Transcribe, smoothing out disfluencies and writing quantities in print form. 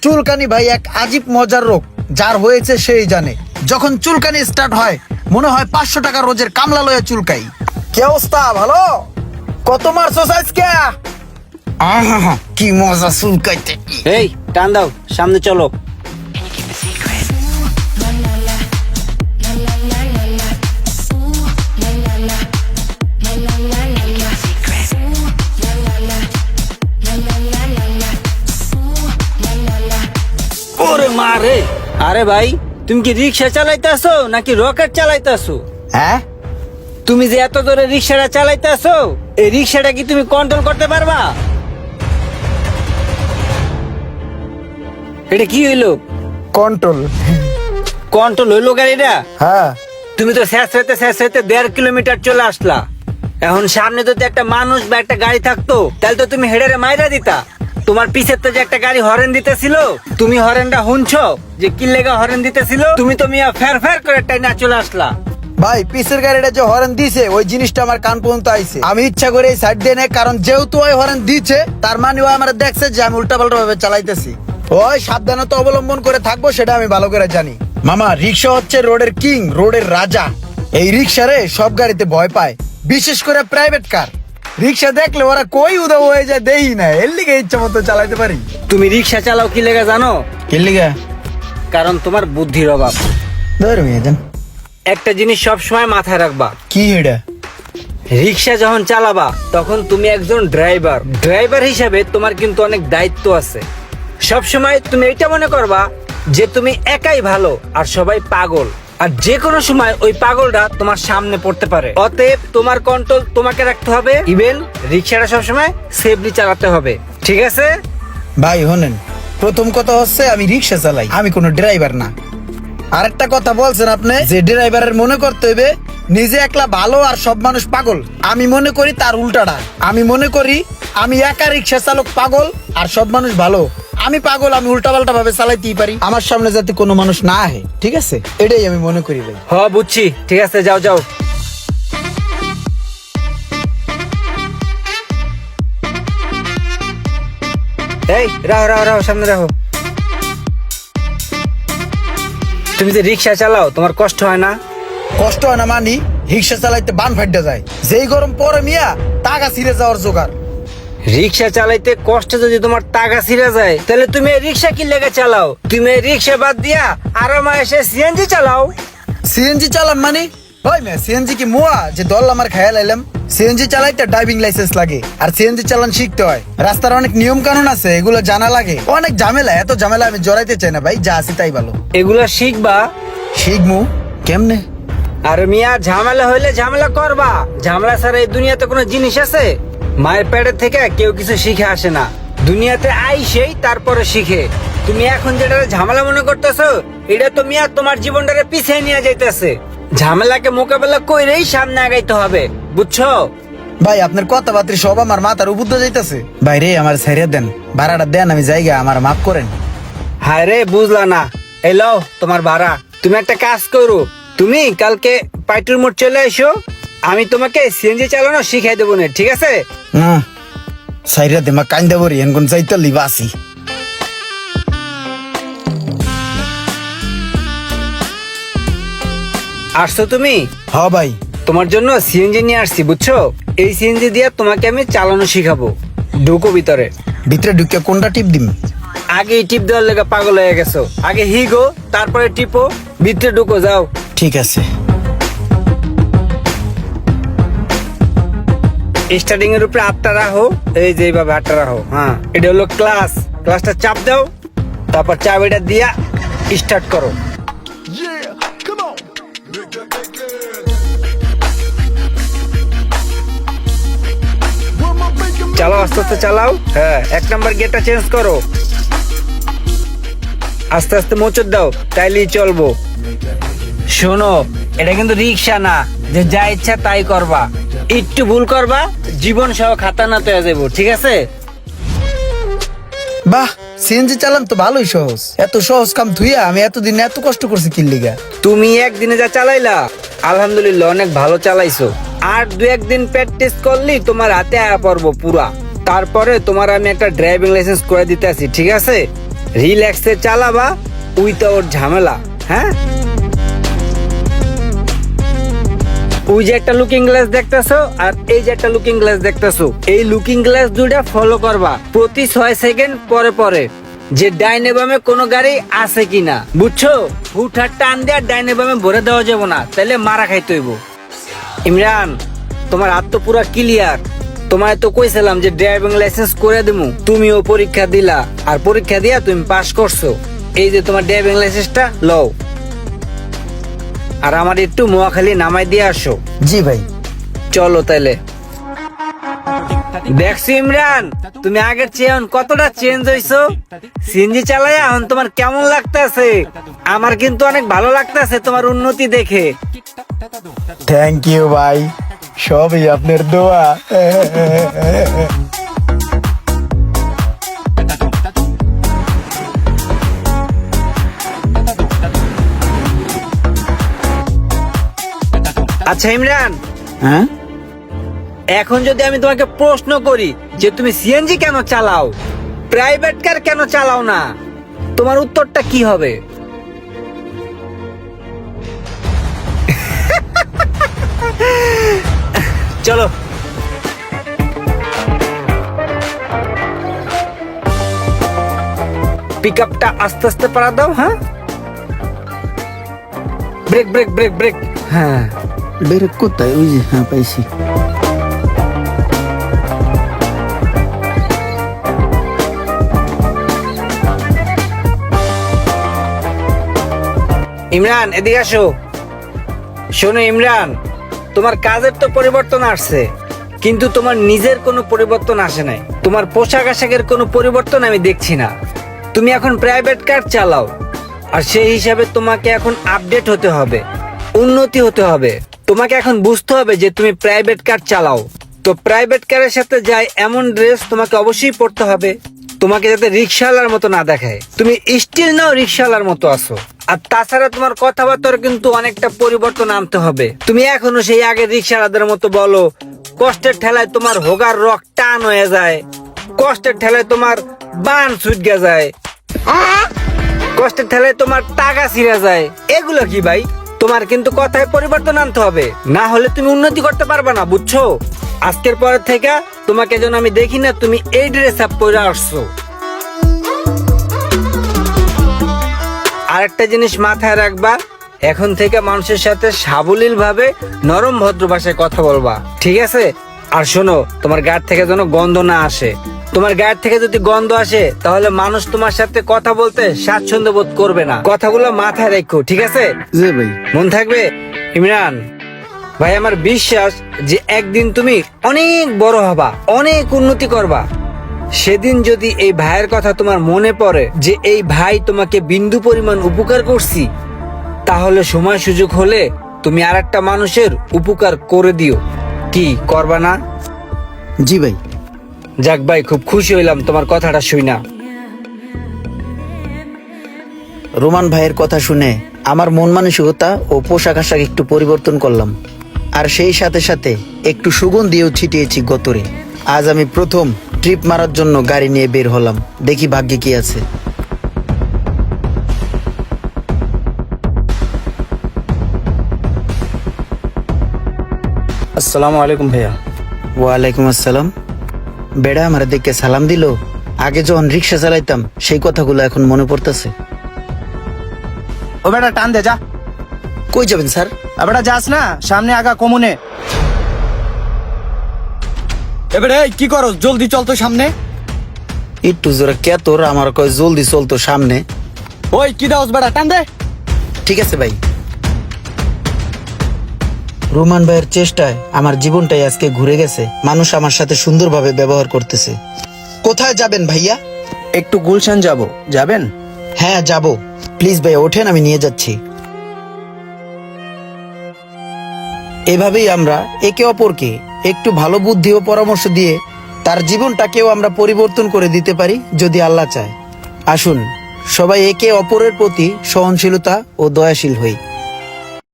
চুলকানি ভাই এক আজীব মজার রোগ, যার হয়েছে সেই জানে। যখন চুলকানি স্টার্ট হয় মনে হয় 500 টাকা রোজের কামলা লয়ে চুলকাই। কি অবস্থা? ভালো? কত মারছো আজকে? আহা কি মজা চুলকাইতে। এই টান দাও, সামনে চলো। ওরে মারে, আরে ভাই তুমি কি রিক্সা চালাইতেছো নাকি রকেট চালাইতেছো? হ্যাঁ, তুমি যে এত জোরে রিক্সাটা চালাইতেছো, এই রিক্সাটা কি তুমি কন্ট্রোল করতে পারবা? এটা কি হইলো? কন্ট্রোল। কন্ট্রোল হইলো গাড়িটা? হ্যাঁ, তুমি তো শেষ হইতে 1.5 কিলোমিটার চলে আসলা। এখন সামনে যদি একটা মানুষ বা একটা গাড়ি থাকতো তাহলে তো তুমি হেডারে মাইরা দিতা। তোমার পিছের তো যে একটা গাড়ি হরেন দিতেছিল, তুমি হরেনটা শুনছো যে কি লেগা হরেন দিতেছিল? তুমি তো মিয়া ফের ফের করে টাইনা চলে আসলা। ভাই পিসের গাড়িটা যে হরেন দিছে ওই জিনিসটা আমার কান পর্যন্ত আইছে। আমি ইচ্ছা করে এই সাইড দিয়ে নেই, কারণ যেহেতু ওই হরেন দিচ্ছে তার মানে ও আমার দেখছে যে আমি উল্টাপাল্টা ভাবে চালাইতেছি। ওই সাবধানতা অবলম্বন করে থাকবো সেটা আমি ভালো করে জানি। মামা, রিক্সা হচ্ছে রোডের কিং, রোডের রাজা। এই রিক্সারে সব গাড়িতে ভয় পায়, বিশেষ করে প্রাইভেট কার। রিক্সা দেখলে ওরা কই উদাও হয়ে যায় দেই না, এর লিগে ইচ্ছা মতো চালাইতে পারি। তুমি রিক্সা চালাও কি লেগা জানো? এর লিগে কারণ তোমার বুদ্ধির অভাব। ধর্মীয় জান একটা জিনিস সব সময় মাথায় রাখবা, কি এটা? রিক্সা যখন চালাবা তখন তুমি একজন ড্রাইভার। ড্রাইভার হিসাবে তোমার কিন্তু অনেক দায়িত্ব আছে। সব সময় তুমি এটা মনে করবা যে তুমি একাই ভালো আর সবাই পাগল, আর যে কোনো সময় ওই পাগলটা তোমার সামনে পড়তে পারে। অতএব তোমার কন্ট্রোল তোমাকে রাখতে হবে, ইভেন রিক্সাটা সবসময় সেফলি চালাতে হবে, ঠিক আছে? ভাই শোনেন, প্রথম কথা হচ্ছে আমি রিক্সা চালাই, আমি কোনো ড্রাইভার না। আরেকটা কথা বলছেন আপনি যে ড্রাইভারের মনে করতে হইবে নিজে একলা ভালো আর সব মানুষ পাগল। আমি মনে করি তার উল্টাটা। আমি মনে করি আমি একা রিক্সা চালক পাগল আর সব মানুষ ভালো। আমি পাগল, আমি উল্টাপাল্টা ভাবে চালাইতেই পারি, আমার সামনে যাতে কোনো মানুষ না আহে, ঠিক আছে? এটাই আমি মনে করি ভাই। হ বুঝছি, ঠিক আছে, যাও যাও। এই রাও রাও রাও, সামনে রাখো। তুমি যে রিক্সা চালাও তোমার কষ্ট হয় না? কষ্ট হয় না মানি, রিক্সা চালাইতে বান ফাইটে যায়। যেই গরম পরে মিয়া টাকা ছিঁড়ে যাওয়ার জোগাড়। রিক্সা চালাইতে কষ্ট যদি তোমার টাকা ছিঁড়ে যায় তাহলে তুমি এই রিক্সা কি লেগে চালাও? তুমি এই রিক্সা বাদ দিয়া আরামে এসে সিএনজি চালাও। সিএনজি চালাম মানে? ওই মেয়ে, সিএনজি কি মুয়া যে দল আমার খেয়াল আইলাম? সিএনজি চালাইতে ড্রাইভিং লাইসেন্স লাগে, আর সিএনজি চালান শিখতে হয়। রাস্তার অনেক নিয়ম কানুন আছে, এগুলো জানা লাগে। অনেক ঝামেলা, এত ঝামেলা আমি জড়াইতে চাই না ভাই, যা আছি তাই ভালো। এগুলা শিখবা। শিখমু কেমনে? আর মিয়া ঝামেলা হইলে ঝামেলা করবা, ঝামেলা ছাড়া এই দুনিয়াতে কোনো জিনিস আছে? মায়ের পেটের থেকে কেউ কিছু শিখে আসে না, দুনিয়াতে আইসেই তারপরে শিখে। তুমি এখন যেটা ঝামেলা মনে করতেছো এটা তো মিয়া তোমার জীবনটারে পিছিয়ে নিয়ে যাইতেছে। ঝামেলাকে মোকাবেলা কইরেই সামনে আগাইতে হবে, বুঝছো? ভাই আপনার কথাবার্তা সব আমার মাথার উপর যাইতেছে। ভাই রে আমার ছেড়ে দেন, ভাড়াটা দেন, আমি জায়গা আমার মাফ করেন। হায় রে, বুঝলা না? এই লও তোমার ভাড়া। তুমি একটা কাজ করো, তুমি কালকে পাইটুর মোড় চলে এসো, আমি তোমাকে সিএনজি চালানো শিখাই দেবো না, ঠিক আছে? না সাইরা দে, মা কান্দা বরি এনকন যাইতে লিবা আসি। আসছো তুমি? হ ভাই। তোমার জন্য সিএনজি নিয়ে আসছি, বুঝছো? এই সিএনজি দিয়ে তোমাকে আমি চালানো শিখাবো। ঢুকো ভিতরে। ভিতরে ঢুকে কোনটা টিপ দিম? আগে টিপ দেওয়ার লেগে পাগল হয়ে গেছো, আগে হিগো তারপরে টিপো। ভিতরে ঢুকো, যাও। ঠিক আছে। স্টার্টিং এর উপরে হাতটা রাখো, এই যে এইভাবে হাতটা রাখো। হ্যাঁ, এটা হলো ক্লাস। ক্লাসটা চাপ দাও, তারপর চাবিটা দিয়া স্টার্ট করো। চালাও, আস্তে আস্তে চালাও। হ্যাঁ, 1 নাম্বার গিয়ারটা চেঞ্জ করো। আস্তে আস্তে মোচড় দাও, তাইলেই চলবো। শোনো, এটা কিন্তু রিক্সা না যে যা ইচ্ছা তাই করবা। একটু ভুল করবা জীবন সহ খাতানাত হয়ে যাবো, ঠিক আছে? বাহ, সিএনজি চালান তো ভালোই সহজ। এত সহজ কাম থুইয়া আমি এতদিন এত কষ্ট করছি কি লিগা? তুমি একদিনে যা চালাইলা, আলহামদুলিল্লাহ অনেক ভালো চালাইছো। আর 2-1 দিন প্র্যাকটিস করলি তোমার হাতে আয়া পড়বো পুরা। তারপরে তোমার আমি একটা ড্রাইভিং লাইসেন্স করে দিতে আসি, ঠিক আছে? রিল্যাক্সে চালাবা উইথাউট ঝামেলা। হ্যাঁ, ওই যে একটা লুকিং গ্লাস দেখতেছো আর এই যে একটা লুকিং গ্লাস দেখতেছো, এই লুকিং গ্লাস দুইটা ফলো করবা প্রতি 6 সেকেন্ড পরে পরে, যে ডাইনে বামে কোনো গাড়ি আছে কিনা, বুঝছো? হুটহাট টান দেওয়া ডাইনে বামে ভরে দেওয়া যাবো না, তাহলে মারা খাইতে হইব। ইমরান, তোমার হাত তো পুরা ক্লিয়ার। তোমায় তো কইছিলাম যে ড্রাইভিং লাইসেন্স করে দিমু, তুমিও পরীক্ষা দিলা আর পরীক্ষা দিয়া তুমি পাস করছো। এই যে তোমার ড্রাইভিং লাইসেন্সটা লও, আর আমার একটু মোয়াখালী নামাই দিয়ে আসো। জি ভাই। চলো তাইলে। দেখছো ইমরান, তুমি আগের চেয়ে এখন কতটা চেঞ্জ হইছো। সিএনজি চালাই এখন তোমার কেমন লাগতেছে? আমার কিন্তু অনেক ভালো লাগতেছে তোমার উন্নতি দেখে। থ্যাংক ইউ ভাই, সবই আপনার দোয়া। আচ্ছা ইমরান, হ্যাঁ, এখন যদি আমি তোমাকে প্রশ্ন করি যে তুমি সিএনজি কেন চালাও, প্রাইভেট কার কেন চালাও না, তোমার উত্তরটা কি হবে? চলো। পিক আপটা আস্তে আস্তে পাড়া দাও। হ্যাঁ, ব্রেক ব্রেক ব্রেক ব্রেক। হ্যাঁ, বেরেক কোথায়? ওই যে, হ্যাঁ পাইছি। ইমরান এদিকে আসো। শোনো ইমরান, তোমার কাজের তো পরিবর্তন আসছে, কিন্তু তোমার নিজের কোনো পরিবর্তন আসে নাই। তোমার পোশাক আশাকের কোনো পরিবর্তন আমি দেখছি না। তুমি এখন প্রাইভেট কার চালাও, আর সেই হিসাবে তোমাকে এখন আপডেট হতে হবে, উন্নতি হতে হবে। তোমাকে এখন বুঝতে হবে যে তুমি প্রাইভেট কার চালাও, তো প্রাইভেট কারের সাথে যায় এমন ড্রেস তোমাকে অবশ্যই পরতে হবে, তোমাকে যাতে রিক্সাওয়ালার মতো না দেখায়। তুমি স্টিল নাও রিক্সাওয়ালার মতো আছো। আর তাছাড়া তোমার কথাবার্তার কিন্তু অনেকটা পরিবর্তন আনতে হবে। তুমি এখনো সেই আগের রিক্সাওয়ালাদের মতো বলো, কষ্টের ঠেলায় তোমার হোগার রক টান হয়ে যায়, কষ্টের ঠেলায় তোমার বান ছুটকে যায়, কষ্টের ঠেলায় তোমার টাকা ছিঁড়ে যায়। এগুলো কি ভাই? তোমার কিন্তু কথায় পরিবর্তন আনতে হবে, না হলে তুমি উন্নতি করতে পারবে না, বুঝছো? আজকের পরের থেকে তোমাকে যেন আমি দেখি না তুমি এই ড্রেস আপ পরে আসছো। আরেকটা জিনিস মাথায় রাখবা, এখন থেকে মানুষের সাথে সাবলীল ভাবে নরম ভদ্র ভাষায় কথা বলবা, ঠিক আছে? আর শোনো, তোমার গাড়ি থেকে যেন গন্ধ না আসে। তোমার গাড়ি থেকে যদি গন্ধ আসে তাহলে মানুষ তোমার সাথে কথা বলতে স্বাচ্ছন্দ্য বোধ করবে না। কথাগুলো মাথায় রাখো, ঠিক আছে? জি ভাই। মন থাকবে? ইমরান ভাই, আমার বিশ্বাস যে একদিন তুমি অনেক বড় হবা, অনেক উন্নতি করবা। সেদিন যদি এই ভাইয়ের কথা তোমার মনে পড়ে যে এই ভাই তোমাকে বিন্দু পরিমাণ উপকার করছি, তাহলে সময় সুযোগ হলে তুমি আরেকটা মানুষের উপকার করে দিও। কি করবা না? জি ভাই। যাক ভাই, খুব খুশি হইলাম তোমার কথাটা শুইনা। রোমান ভাইয়ের কথা শুনে আমার মন মানসিকতা ও পোশাক আশাক একটু পরিবর্তন করলাম, আর সেই সাথে সাথে একটু সুগন্ধিও ছিটিয়েছি গতরে। আজ আমি প্রথম ট্রিপ মারার জন্য গাড়ি নিয়ে বের হলাম, দেখি ভাগ্যে কি আছে। আসসালামু আলাইকুম ভাইয়া। ওয়ালাইকুম আসসালাম। বেড়া আমার দেখে সালাম দিল। আগে যখন রিক্সা চালাইতাম সেই কথাগুলো এখন মনে পড়তেছে। ও বেটা টান দে, যা। কই যাবেন স্যার? বেটা যাস না, সামনে আগা কমুনে। এবারে কি করো, জলদি চল তো সামনে। একটু জোরে কে তোর, আমার কয় জলদি চলতো সামনে। ওই কি দাওস বেটা, টান দে। ঠিক আছে ভাই। রোমান ভাইয়ের চেষ্টায় আমার জীবনটাই আজকে ঘুরে গেছে। মানুষ আমার সাথে সুন্দরভাবে ব্যবহার করতেছে। কোথায় যাবেন ভাইয়া? একটু গুলশান যাব, যাবেন? হ্যাঁ যাব। প্লিজ ভাই ওঠেন, আমি নিয়ে যাচ্ছি। এভাবেই আমরা একে অপরকে একটু ভালো বুদ্ধি ও পরামর্শ দিয়ে তার জীবনটাকেও আমরা পরিবর্তন করে দিতে পারি যদি আল্লাহ চায়। আসুন সবাই একে অপরের প্রতি সহনশীলতা ও দয়াশীল হই।